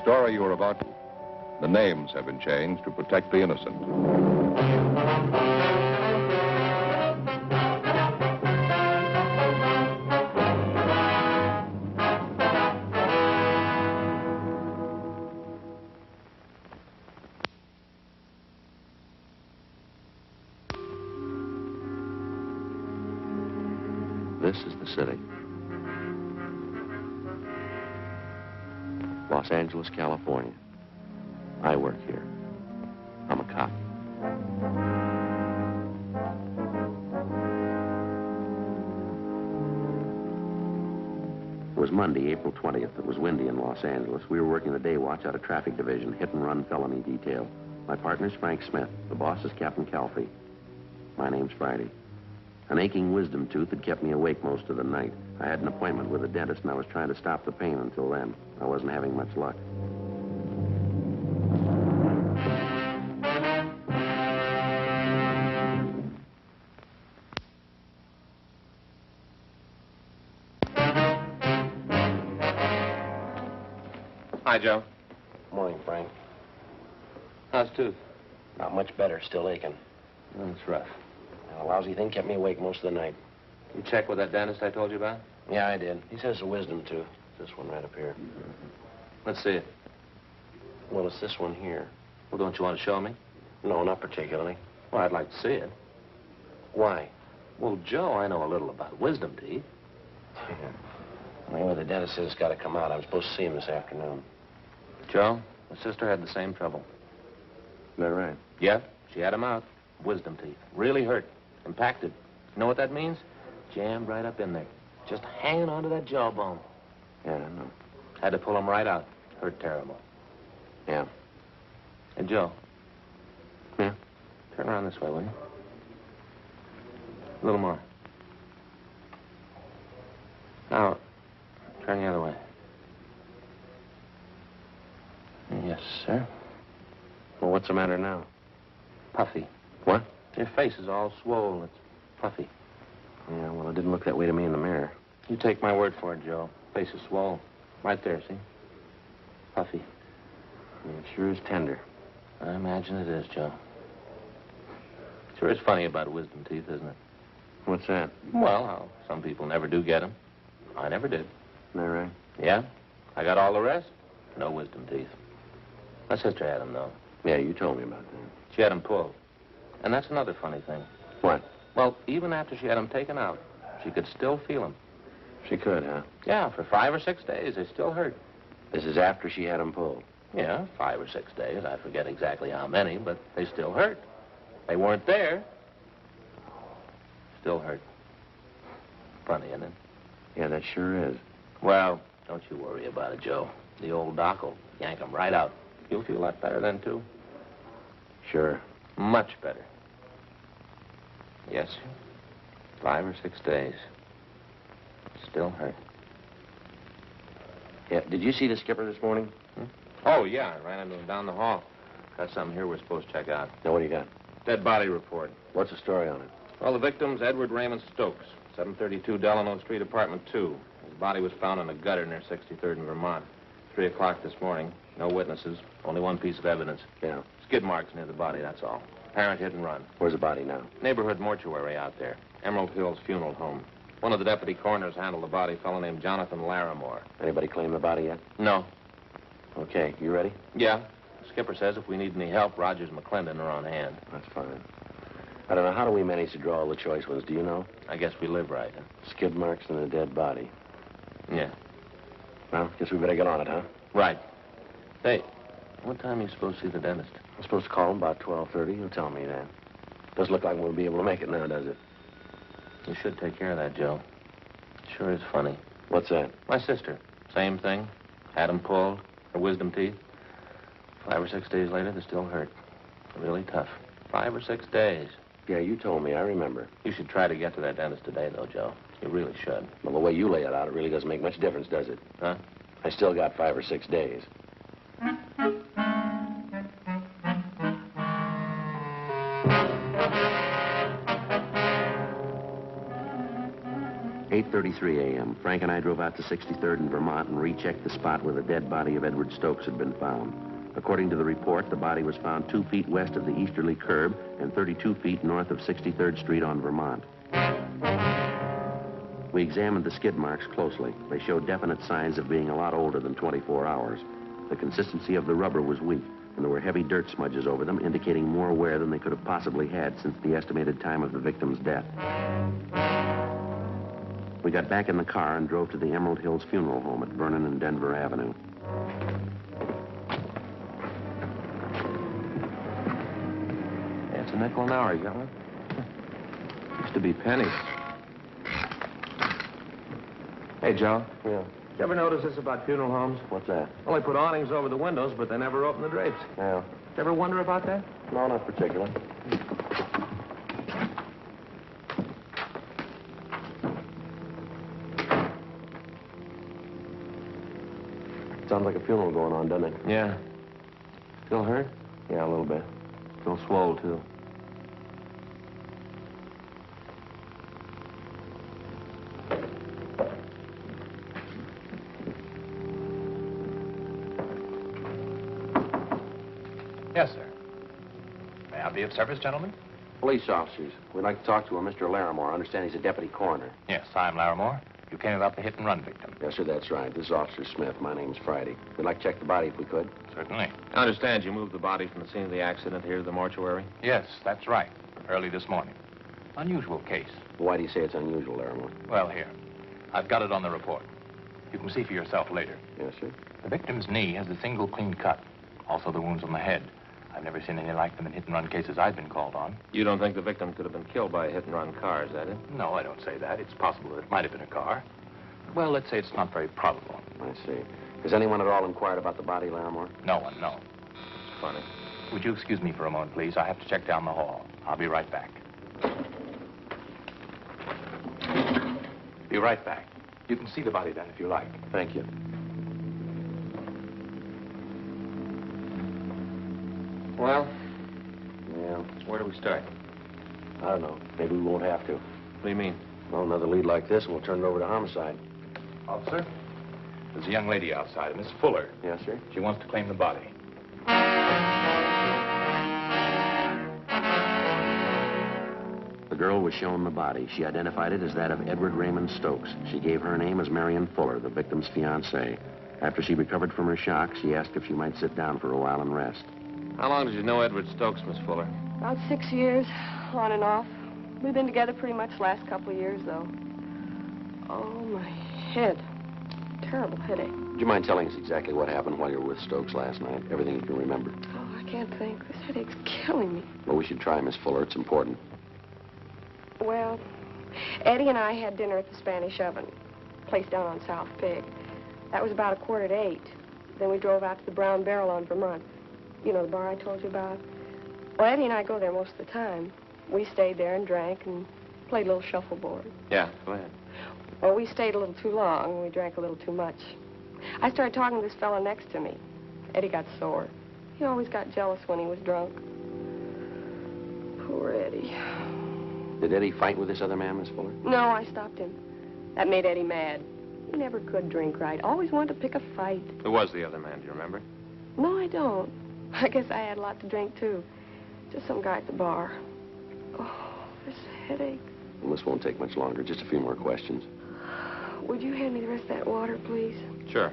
story you are about, the names have been changed to protect the innocent. This is the city. Los Angeles, California. I work here. I'm a cop. It was Monday, April 20th. It was windy in Los Angeles. We were working the day watch out of traffic division, hit and run felony detail. My partner's Frank Smith. The boss is Captain Calfee. My name's Friday. An aching wisdom tooth had kept me awake most of the night. I had an appointment with a dentist, and I was trying to stop the pain until then. I wasn't having much luck. Hi, Joe. Morning, Frank. How's tooth? Not much better, still aching. That's rough. A lousy thing kept me awake most of the night. You checked with that dentist I told you about? Yeah, I did. He says it's a wisdom tooth. This one right up here. Let's see it. Well, it's this one here. Well, don't you want to show me? No, not particularly. Well, I'd like to see it. Why? Well, Joe, I know a little about wisdom teeth. Anyway, the dentist says it's got to come out. I'm supposed to see him this afternoon. Joe, my sister had the same trouble. Is that right? Yeah, she had them out. Wisdom teeth. Really hurt. Impacted. You know what that means? Jammed right up in there. Just hanging onto that jawbone. Yeah, I know. Had to pull them right out. Hurt terrible. Yeah. Hey, Joe. Yeah? Turn around this way, will you? A little more. Now, turn the other way. Yes, sir. Well, what's the matter now? Puffy. What? Your face is all swollen. It's puffy. Yeah, well, it didn't look that way to me in the mirror. You take my word for it, Joe. Face is swollen. Right there, see? Puffy. Yeah, it sure is tender. I imagine it is, Joe. Sure is funny about wisdom teeth, isn't it? What's that? Well, how some people never do get them. I never did. Is that right? Yeah? I got all the rest. No wisdom teeth. My sister had them, though. Yeah, you told me about that. She had them pulled. And that's another funny thing. What? Well, even after she had them taken out, she could still feel them. She could, huh? Yeah, for 5 or 6 days. They still hurt. This is after she had them pulled. Yeah, 5 or 6 days. I forget exactly how many, but they still hurt. They weren't there. Still hurt. Funny, isn't it? Yeah, that sure is. Well, don't you worry about it, Joe. The old doc will yank them right out. You'll feel a lot better then, too. Sure. Much better. Yes, sir. 5 or 6 days. Still hurt. Yeah, did you see the skipper this morning? Oh, yeah, I ran into him down the hall. Got something here we're supposed to check out. Now, what do you got? Dead body report. What's the story on it? Well, the victim's Edward Raymond Stokes, 732 Delano Street, apartment 2. His body was found in a gutter near 63rd and Vermont. 3 o'clock this morning. No witnesses. Only one piece of evidence. Yeah. Skid marks near the body, that's all. Apparent hit and run. Where's the body now? Neighborhood mortuary out there. Emerald Hills Funeral Home. One of the deputy coroners handled the body, a fellow named Jonathan Larimore. Anybody claim the body yet? No. Okay, you ready? Yeah. The skipper says if we need any help, Rogers and McClendon are on hand. That's fine. I don't know, how do we manage to draw all the choice ones? Do you know? I guess we live right. Huh? Skid marks and a dead body. Yeah. Well, guess we better get on it, huh? Right. Hey, what time are you supposed to see the dentist? I'm supposed to call him about 12:30. He'll tell me then. Doesn't look like we'll be able to make it now, does it? You should take care of that, Joe. Sure is funny. What's that? My sister. Same thing. Had them pulled. Her wisdom teeth. 5 or 6 days later, they still hurt. Really tough. 5 or 6 days. Yeah, you told me. I remember. You should try to get to that dentist today, though, Joe. You really should. Well, the way you lay it out, it really doesn't make much difference, does it? Huh? I still got 5 or 6 days. 8:33 a.m. Frank and I drove out to 63rd and Vermont and rechecked the spot where the dead body of Edward Stokes had been found. According to the report, the body was found 2 feet west of the easterly curb and 32 feet north of 63rd Street on Vermont. We examined the skid marks closely. They showed definite signs of being a lot older than 24 hours. The consistency of the rubber was weak, and there were heavy dirt smudges over them, indicating more wear than they could have possibly had since the estimated time of the victim's death. We got back in the car and drove to the Emerald Hills Funeral Home at Vernon and Denver Avenue. Yeah, it's a nickel an hour. You got one? Used to be pennies. Hey, Joe. Yeah. You ever notice this about funeral homes? What's that? Well, they put awnings over the windows, but they never open the drapes. Yeah. You ever wonder about that? No, not particularly. Sounds like a funeral going on, doesn't it? Yeah. Still hurt? Yeah, a little bit. Still swole, too. Yes, sir. May I be of service, gentlemen? Police officers. We'd like to talk to a Mr. Larimore. I understand he's a deputy coroner. Yes, I'm Larimore. You came about the hit-and-run victim. Yes, sir, that's right. This is Officer Smith. My name's Friday. We'd like to check the body if we could. Certainly. I understand you moved the body from the scene of the accident here to the mortuary? Yes, that's right. Early this morning. Unusual case. Why do you say it's unusual, Larimore? Well, here. I've got it on the report. You can see for yourself later. Yes, sir. The victim's knee has a single clean cut. Also the wounds on the head. I've never seen any like them in hit-and-run cases I've been called on. You don't think the victim could have been killed by a hit-and-run car, is that it? No, I don't say that. It's possible that it might have been a car. Well, let's say it's not very probable. I see. Has anyone at all inquired about the body, Larimore? No one, no. Funny. Would you excuse me for a moment, please? I have to check down the hall. I'll be right back. Be right back. You can see the body then if you like. Thank you. Well, Yeah, where do we start? I don't know. Maybe we won't have to. What do you mean? Well, another lead like this, and we'll turn it over to homicide. Officer, there's a young lady outside, Miss Fuller. Yes, sir? She wants to claim the body. The girl was shown the body. She identified it as that of Edward Raymond Stokes. She gave her name as Marion Fuller, the victim's fiancée. After she recovered from her shock, she asked if she might sit down for a while and rest. How long did you know Edward Stokes, Miss Fuller? About 6 years, on and off. We've been together pretty much the last couple of years, though. Oh, my head. Terrible headache. Would you mind telling us exactly what happened while you were with Stokes last night? Everything you can remember. Oh, I can't think. This headache's killing me. Well, we should try, Miss Fuller. It's important. Well, Eddie and I had dinner at the Spanish Oven, place down on South Pig. That was about 7:45. Then we drove out to the Brown Barrel on Vermont. You know, the bar I told you about? Well, Eddie and I go there most of the time. We stayed there and drank and played a little shuffleboard. Yeah, go ahead. Well, we stayed a little too long and we drank a little too much. I started talking to this fellow next to me. Eddie got sore. He always got jealous when he was drunk. Poor Eddie. Did Eddie fight with this other man, Miss Fuller? No, I stopped him. That made Eddie mad. He never could drink right. Always wanted to pick a fight. Who was the other man, do you remember? No, I don't. I guess I had a lot to drink, too. Just some guy at the bar. Oh, this headache. Well, this won't take much longer. Just a few more questions. Would you hand me the rest of that water, please? Sure.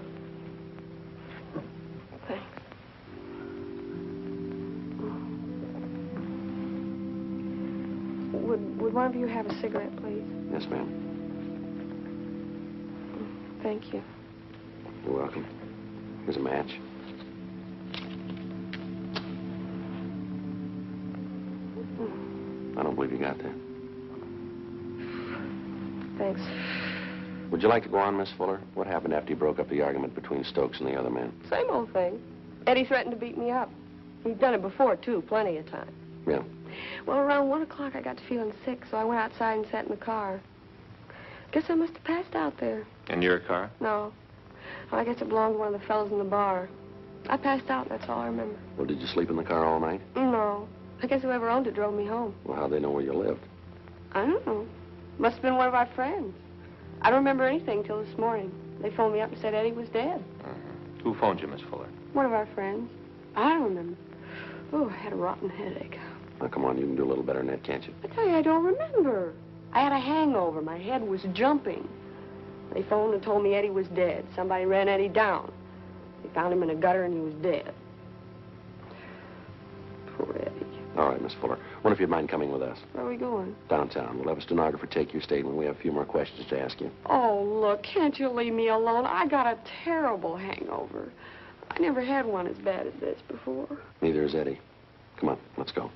Thanks. Would one of you have a cigarette, please? Yes, ma'am. Thank you. You're welcome. Here's a match. I don't believe you got that. Thanks. Would you like to go on, Miss Fuller? What happened after you broke up the argument between Stokes and the other man? Same old thing. Eddie threatened to beat me up. He'd done it before, too, plenty of time. Yeah. Well, around 1 o'clock, I got to feeling sick, so I went outside and sat in the car. Guess I must have passed out there. In your car? No. I guess it belonged to one of the fellows in the bar. I passed out, that's all I remember. Well, did you sleep in the car all night? No. I guess whoever owned it drove me home. Well, how'd they know where you lived? I don't know. Must have been one of our friends. I don't remember anything till this morning. They phoned me up and said Eddie was dead. Who phoned you, Miss Fuller? One of our friends. I don't remember. Oh, I had a rotten headache. Now, come on, you can do a little better than that, can't you? I tell you, I don't remember. I had a hangover. My head was jumping. They phoned and told me Eddie was dead. Somebody ran Eddie down. They found him in a gutter and he was dead. Poor Eddie. All right, Miss Fuller. Wonder if you'd mind coming with us. Where are we going? Downtown. We'll have a stenographer take your statement. We have a few more questions to ask you. Oh, look, can't you leave me alone? I got a terrible hangover. I never had one as bad as this before. Neither has Eddie. Come on, let's go.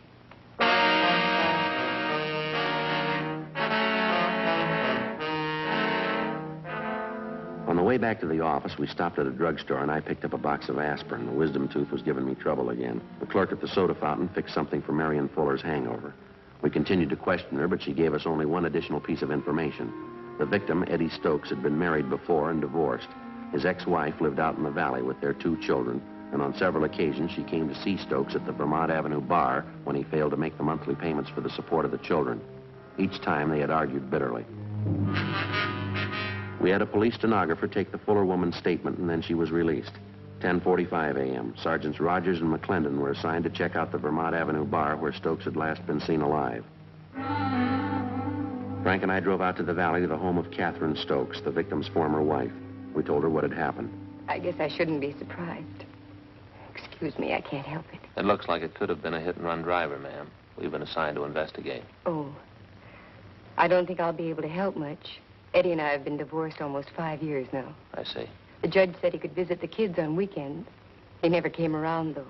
On the way back to the office, we stopped at a drugstore, and I picked up a box of aspirin. The wisdom tooth was giving me trouble again. The clerk at the soda fountain fixed something for Marion Fuller's hangover. We continued to question her, but she gave us only one additional piece of information. The victim, Eddie Stokes, had been married before and divorced. His ex-wife lived out in the valley with their 2 children, and on several occasions she came to see Stokes at the Vermont Avenue bar when he failed to make the monthly payments for the support of the children. Each time they had argued bitterly. We had a police stenographer take the Fuller woman's statement, and then she was released. 10:45 a.m. Sergeants Rogers and McClendon were assigned to check out the Vermont Avenue bar where Stokes had last been seen alive. Frank and I drove out to the valley to the home of Catherine Stokes, the victim's former wife. We told her what had happened. I guess I shouldn't be surprised. Excuse me, I can't help it. It looks like it could have been a hit-and-run driver, ma'am. We've been assigned to investigate. Oh, I don't think I'll be able to help much. Eddie and I have been divorced almost 5 years now. I see. The judge said he could visit the kids on weekends. He never came around, though.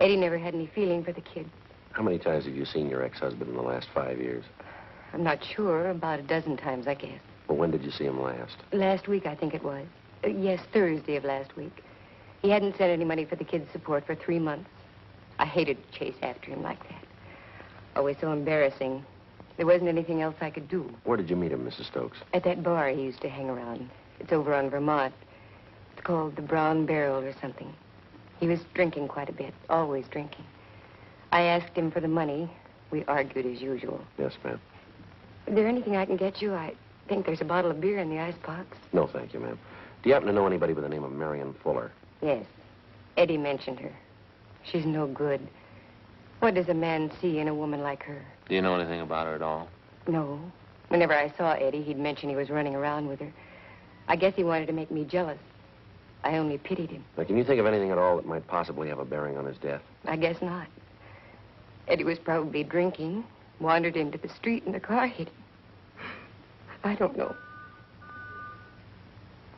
Eddie never had any feeling for the kids. How many times have you seen your ex-husband in the last 5 years? I'm not sure. About a dozen times, I guess. Well, when did you see him last? Last week, I think it was. Yes, Thursday of last week. He hadn't sent any money for the kids' support for 3 months. I hated to chase after him like that. Always so embarrassing. There wasn't anything else I could do. Where did you meet him, Mrs. Stokes? At that bar he used to hang around. It's over on Vermont. It's called the Brown Barrel or something. He was drinking quite a bit, always drinking. I asked him for the money. We argued as usual. Yes, ma'am. Is there anything I can get you? I think there's a bottle of beer in the icebox. No, thank you, ma'am. Do you happen to know anybody by the name of Marion Fuller? Yes. Eddie mentioned her. She's no good. What does a man see in a woman like her? Do you know anything about her at all? No. Whenever I saw Eddie, he'd mention he was running around with her. I guess he wanted to make me jealous. I only pitied him. Now, can you think of anything at all that might possibly have a bearing on his death? I guess not. Eddie was probably drinking, wandered into the street, and the car hit him. I don't know.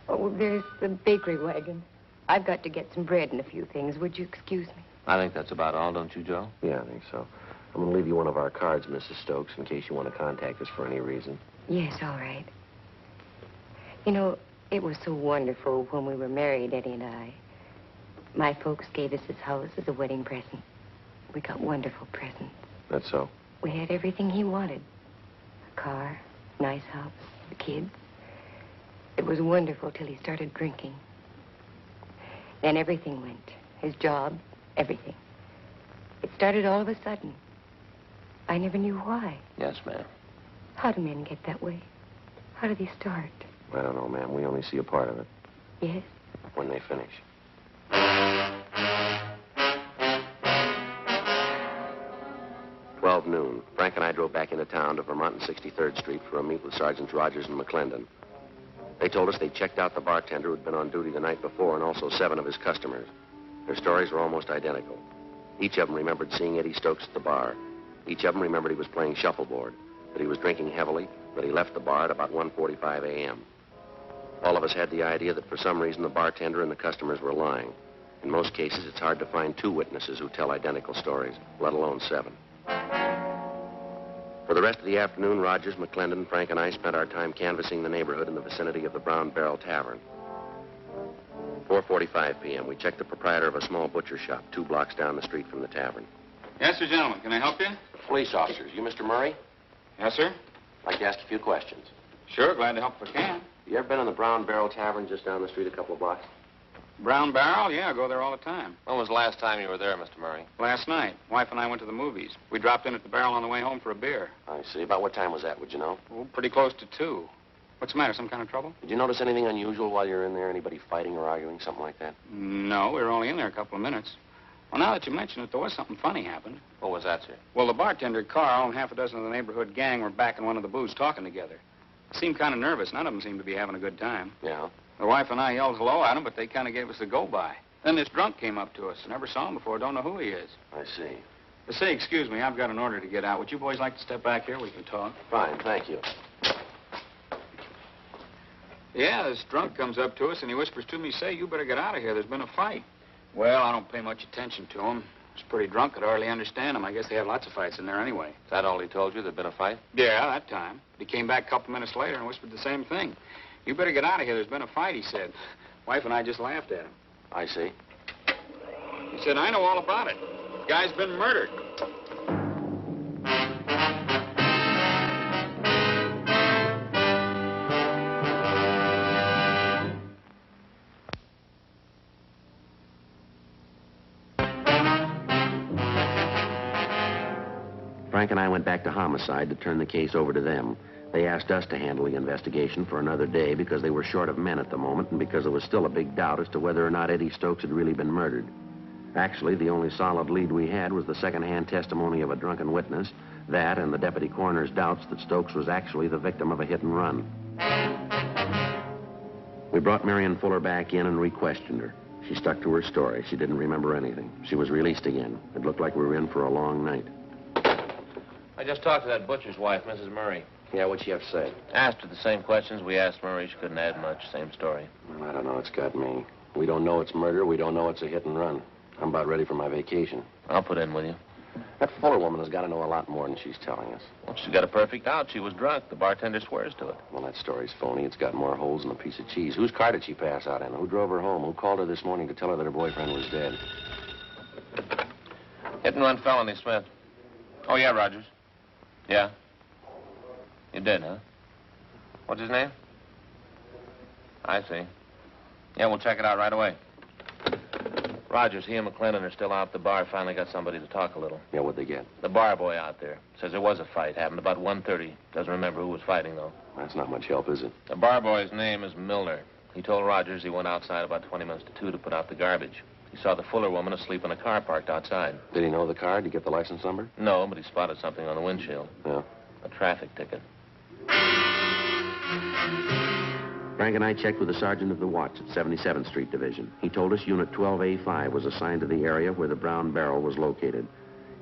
Oh, there's the bakery wagon. I've got to get some bread and a few things. Would you excuse me? I think that's about all, don't you, Joe? Yeah, I think so. I'm going to leave you one of our cards, Mrs. Stokes, in case you want to contact us for any reason. Yes, all right. You know, it was so wonderful when we were married, Eddie and I. My folks gave us this house as a wedding present. We got wonderful presents. That's so? We had everything he wanted. A car, nice house, the kids. It was wonderful till he started drinking. Then everything went. His job, everything. It started all of a sudden. I never knew why. Yes, ma'am. How do men get that way? How do they start? I don't know, ma'am. We only see a part of it. Yes? When they finish. 12 noon. Frank and I drove back into town to Vermont and 63rd Street for a meet with Sergeants Rogers and McClendon. They told us they'd checked out the bartender who'd been on duty the night before and also 7 of his customers. Their stories were almost identical. Each of them remembered seeing Eddie Stokes at the bar. Each of them remembered he was playing shuffleboard, that he was drinking heavily, that he left the bar at about 1:45 a.m. All of us had the idea that for some reason the bartender and the customers were lying. In most cases, it's hard to find 2 witnesses who tell identical stories, let alone 7. For the rest of the afternoon, Rogers, McClendon, Frank, and I spent our time canvassing the neighborhood in the vicinity of the Brown Barrel Tavern. 4:45 p.m., we checked the proprietor of a small butcher shop 2 blocks down the street from the tavern. Yes, sir, gentlemen. Can I help you? Police officers, you Mr. Murray? Yes, sir. I'd like to ask a few questions. Sure, glad to help if I can. You ever been in the Brown Barrel Tavern just down the street a couple of blocks? Brown Barrel? Yeah, I go there all the time. When was the last time you were there, Mr. Murray? Last night, wife and I went to the movies. We dropped in at the Barrel on the way home for a beer. I see. About what time was that, would you know? Oh, pretty close to 2. What's the matter? Some kind of trouble? Did you notice anything unusual while you were in there? Anybody fighting or arguing, something like that? No, we were only in there a couple of minutes. Well, now that you mention it, there was something funny happened. What was that, sir? Well, the bartender, Carl, and half a dozen of the neighborhood gang were back in one of the booths talking together. Seemed kind of nervous. None of them seemed to be having a good time. Yeah? The wife and I yelled hello at them, but they kind of gave us the go-by. Then this drunk came up to us. Never saw him before. Don't know who he is. I see. Say, excuse me, I've got an order to get out. Would you boys like to step back here? We can talk. Fine, thank you. Yeah, this drunk comes up to us and he whispers to me, say, you better get out of here. There's been a fight. Well, I don't pay much attention to him. He's pretty drunk. Could hardly understand him. I guess they have lots of fights in there anyway. Is that all he told you? There'd been a fight? Yeah, that time. But he came back a couple minutes later and whispered the same thing. You better get out of here. There's been a fight, he said. Wife and I just laughed at him. I see. He said, I know all about it. The guy's been murdered. Frank and I went back to homicide to turn the case over to them. They asked us to handle the investigation for another day because they were short of men at the moment and because there was still a big doubt as to whether or not Eddie Stokes had really been murdered. Actually, the only solid lead we had was the second-hand testimony of a drunken witness, that and the deputy coroner's doubts that Stokes was actually the victim of a hit and run. We brought Marion Fuller back in and re-questioned her. She stuck to her story. She didn't remember anything. She was released again. It looked like we were in for a long night. I just talked to that butcher's wife, Mrs. Murray. Yeah, what'd she have to say? Asked her the same questions we asked Murray. She couldn't add much. Same story. Well, I don't know. It's got me. We don't know it's murder. We don't know it's a hit and run. I'm about ready for my vacation. I'll put in with you. That Fuller woman has got to know a lot more than she's telling us. Well, she's got a perfect out. She was drunk. The bartender swears to it. Well, that story's phony. It's got more holes than a piece of cheese. Whose car did she pass out in? Who drove her home? Who called her this morning to tell her that her boyfriend was dead? Hit and run felony, Smith. Oh, yeah, Rogers. Yeah? You did, huh? What's his name? I see. Yeah, we'll check it out right away. Rogers, he and McClellan are still out at the bar. Finally got somebody to talk a little. Yeah, what'd they get? The bar boy out there. Says there was a fight. Happened about 1:30. Doesn't remember who was fighting, though. That's not much help, is it? The bar boy's name is Milner. He told Rogers he went outside about 20 minutes to 2 to put out the garbage. He saw the Fuller woman asleep in a car parked outside. Did he know the car? Did he get the license number? No, but he spotted something on the windshield. Yeah. A traffic ticket. Frank and I checked with the sergeant of the watch at 77th Street Division. He told us Unit 12A5 was assigned to the area where the Brown Barrel was located.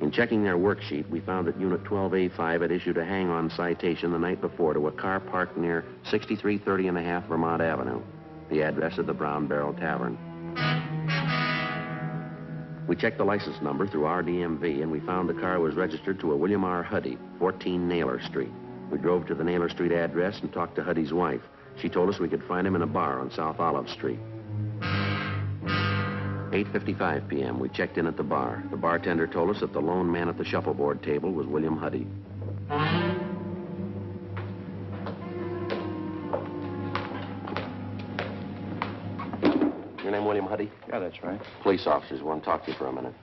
In checking their worksheet, we found that Unit 12A5 had issued a hang-on citation the night before to a car parked near 6330.5 Vermont Avenue, the address of the Brown Barrel Tavern. We checked the license number through RDMV, and we found the car was registered to a William R. Huddy, 14 Naylor Street. We drove to the Naylor Street address and talked to Huddy's wife. She told us we could find him in a bar on South Olive Street. 8:55 p.m., we checked in at the bar. The bartender told us that the lone man at the shuffleboard table was William Huddy. Your name William Huddy? Yeah, that's right. Police officers want to talk to you for a minute.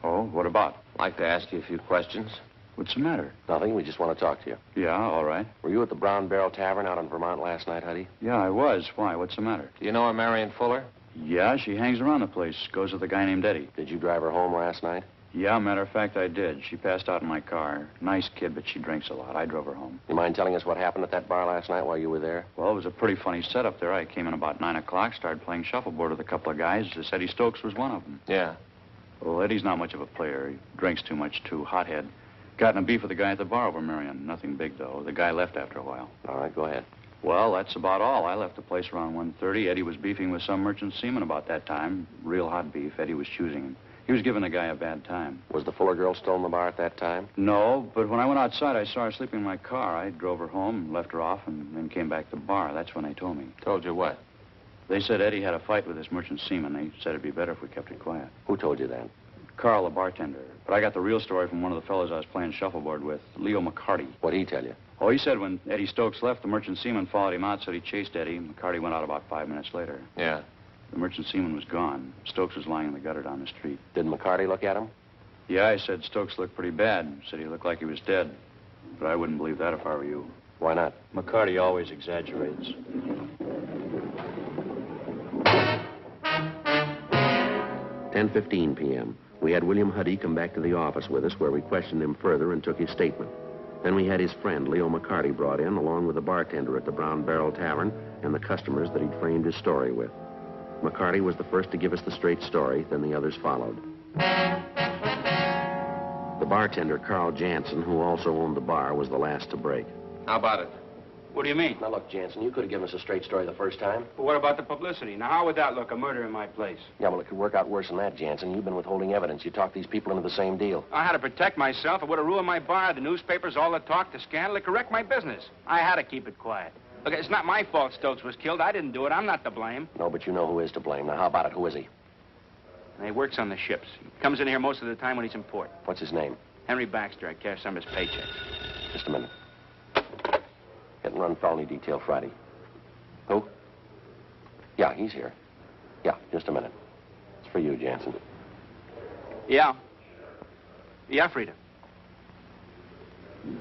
Oh, what about? I'd like to ask you a few questions. What's the matter? Nothing, we just want to talk to you. Yeah, all right. Were you at the Brown Barrel Tavern out in Vermont last night, Huddy? Yeah, I was. Why? What's the matter? Do you know a Marion Fuller? Yeah, she hangs around the place. Goes with a guy named Eddie. Did you drive her home last night? Yeah, matter of fact, I did. She passed out in my car. Nice kid, but she drinks a lot. I drove her home. You mind telling us what happened at that bar last night while you were there? Well, it was a pretty funny setup there. I came in about 9 o'clock, started playing shuffleboard with a couple of guys. Eddie Stokes was one of them. Yeah. Well, Eddie's not much of a player. He drinks too much, too. Hothead. Got in a beef with the guy at the bar over Marion. Nothing big, though. The guy left after a while. All right, go ahead. Well, that's about all. I left the place around 1:30. Eddie was beefing with some merchant seaman about that time. Real hot beef. Eddie was choosing him. He was giving the guy a bad time. Was the Fuller girl still in the bar at that time? No, but when I went outside, I saw her sleeping in my car. I drove her home, left her off, and then came back to the bar. That's when they told me. Told you what? They said Eddie had a fight with this merchant seaman. They said it'd be better if we kept it quiet. Who told you that? Carl, the bartender. But I got the real story from one of the fellows I was playing shuffleboard with, Leo McCarty. What'd he tell you? Oh, he said when Eddie Stokes left, the merchant seaman followed him out, said he chased Eddie. McCarty went out about 5 minutes later. Yeah. The merchant seaman was gone. Stokes was lying in the gutter down the street. Did McCarty look at him? Yeah, I said Stokes looked pretty bad. Said he looked like he was dead. But I wouldn't believe that if I were you. Why not? McCarty always exaggerates. 10:15 p.m. We had William Huddy come back to the office with us where we questioned him further and took his statement. Then we had his friend, Leo McCarty, brought in, along with the bartender at the Brown Barrel Tavern and the customers that he'd framed his story with. McCarty was the first to give us the straight story, then the others followed. The bartender, Carl Jansen, who also owned the bar, was the last to break. How about it? What do you mean? Now, look, Jansen, you could have given us a straight story the first time. But what about the publicity? Now, how would that look, a murder in my place? Yeah, well, it could work out worse than that, Jansen. You've been withholding evidence. You talked these people into the same deal. I had to protect myself. It would have ruined my bar, the newspapers, all the talk, the scandal. It could wreck my business. I had to keep it quiet. Look, it's not my fault Stokes was killed. I didn't do it. I'm not to blame. No, but you know who is to blame. Now, how about it? Who is he? And he works on the ships. He comes in here most of the time when he's in port. What's his name? Henry Baxter. I cash some of his paychecks. Just a minute. Hit and run felony detail Friday. Who? Yeah, he's here. Yeah, just a minute. It's for you, Jansen. Yeah. Yeah, Frida.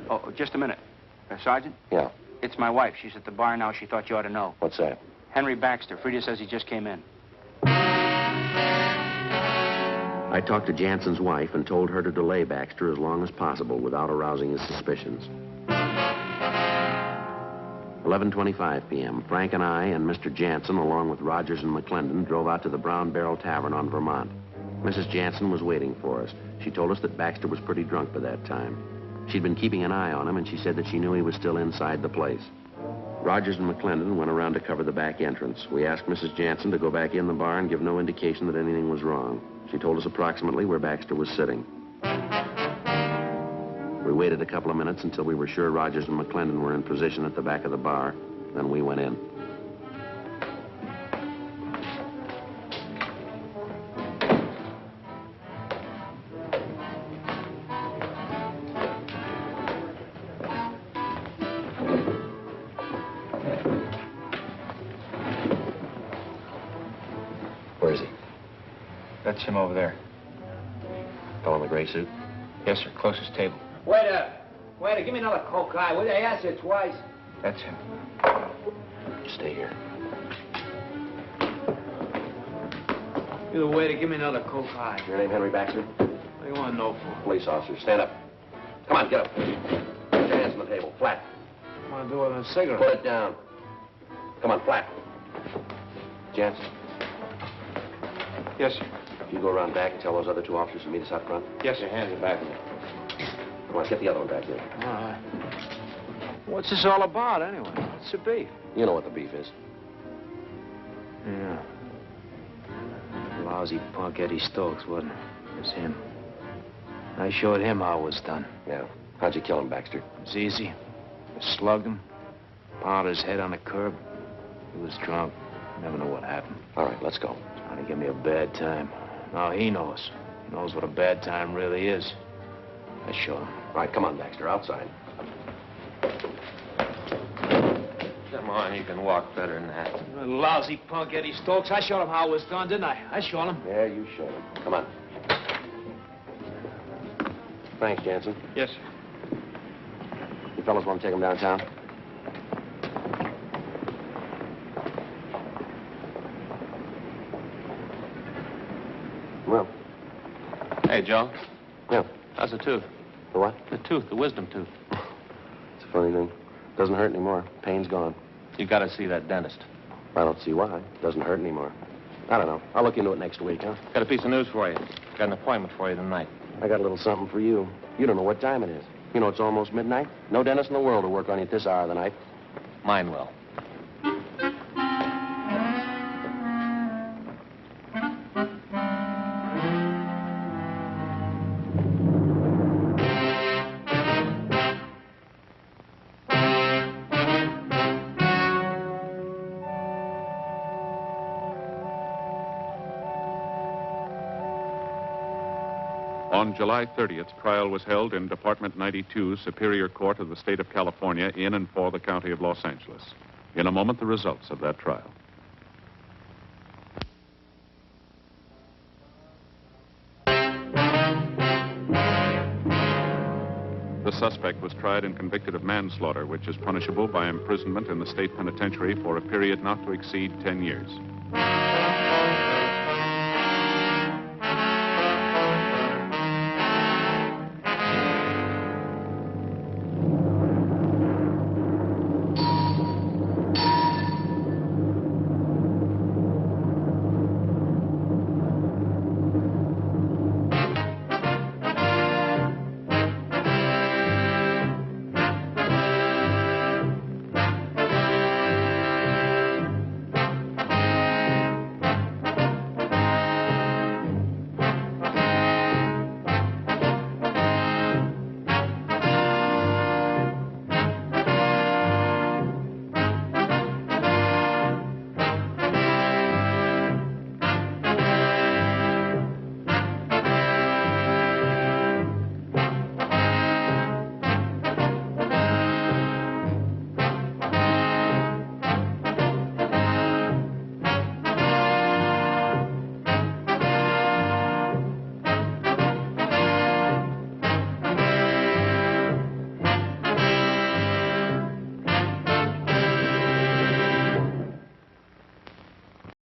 Oh, just a minute. Sergeant? Yeah. It's my wife. She's at the bar now. She thought you ought to know. What's that? Henry Baxter. Frida says he just came in. I talked to Jansen's wife and told her to delay Baxter as long as possible without arousing his suspicions. 11:25 p.m. Frank and I and Mr. Jansen, along with Rogers and McClendon, drove out to the Brown Barrel Tavern on Vermont. Mrs. Jansen was waiting for us. She told us that Baxter was pretty drunk by that time. She'd been keeping an eye on him, and she said that she knew he was still inside the place. Rogers and McClendon went around to cover the back entrance. We asked Mrs. Jansen to go back in the bar and give no indication that anything was wrong. She told us approximately where Baxter was sitting. We waited a couple of minutes until we were sure Rogers and McClendon were in position at the back of the bar. Then we went in. Where is he? That's him over there. Fellow in the gray suit? Yes, sir. Closest table. Waiter! Waiter, give me another Coke High. Would I ask you twice? That's him. Stay here. You're the waiter, give me another Coke High. Your name Henry Baxter? What do you want to know for? Police officer. Stand up. Come on, get up. Put your hands on the table. Flat. What want to do with a cigarette? Put it down. Come on, flat. Jansen, Yes, sir. you go around back and tell those other two officers to meet us out front. Yes, sir. Hands are back. Come on, get the other one back there. All right. What's this all about, anyway? What's the beef? You know what the beef is. Yeah. Lousy punk Eddie Stokes, wasn't it? It was him. I showed him how it was done. Yeah. How'd you kill him, Baxter? It was easy. I slugged him, pounded his head on the curb. He was drunk. Never know what happened. All right, let's go. Trying to give me a bad time. Now he knows. He knows what a bad time really is. I showed him. All right, come on, Baxter, outside. Come on, you can walk better than that. Lousy punk Eddie Stokes. I showed him how it was done, didn't I? I showed him. Yeah, you showed him. Come on. Thanks, Jansen. Yes, sir. You fellas want to take him downtown? Well. Hey, Joe. Yeah. How's the tooth? The what? The tooth, the wisdom tooth. It's a funny thing. Doesn't hurt anymore. Pain's gone. You got to see that dentist. I don't see why. Doesn't hurt anymore. I don't know. I'll look into it next week, huh? Got a piece of news for you. Got an appointment for you tonight. I got a little something for you. You don't know what time it is. You know it's almost midnight. No dentist in the world will work on you at this hour of the night. Mine will. On July 30th, trial was held in Department 92, Superior Court of the State of California, in and for the County of Los Angeles. In a moment, the results of that trial. The suspect was tried and convicted of manslaughter, which is punishable by imprisonment in the state penitentiary for a period not to exceed 10 years.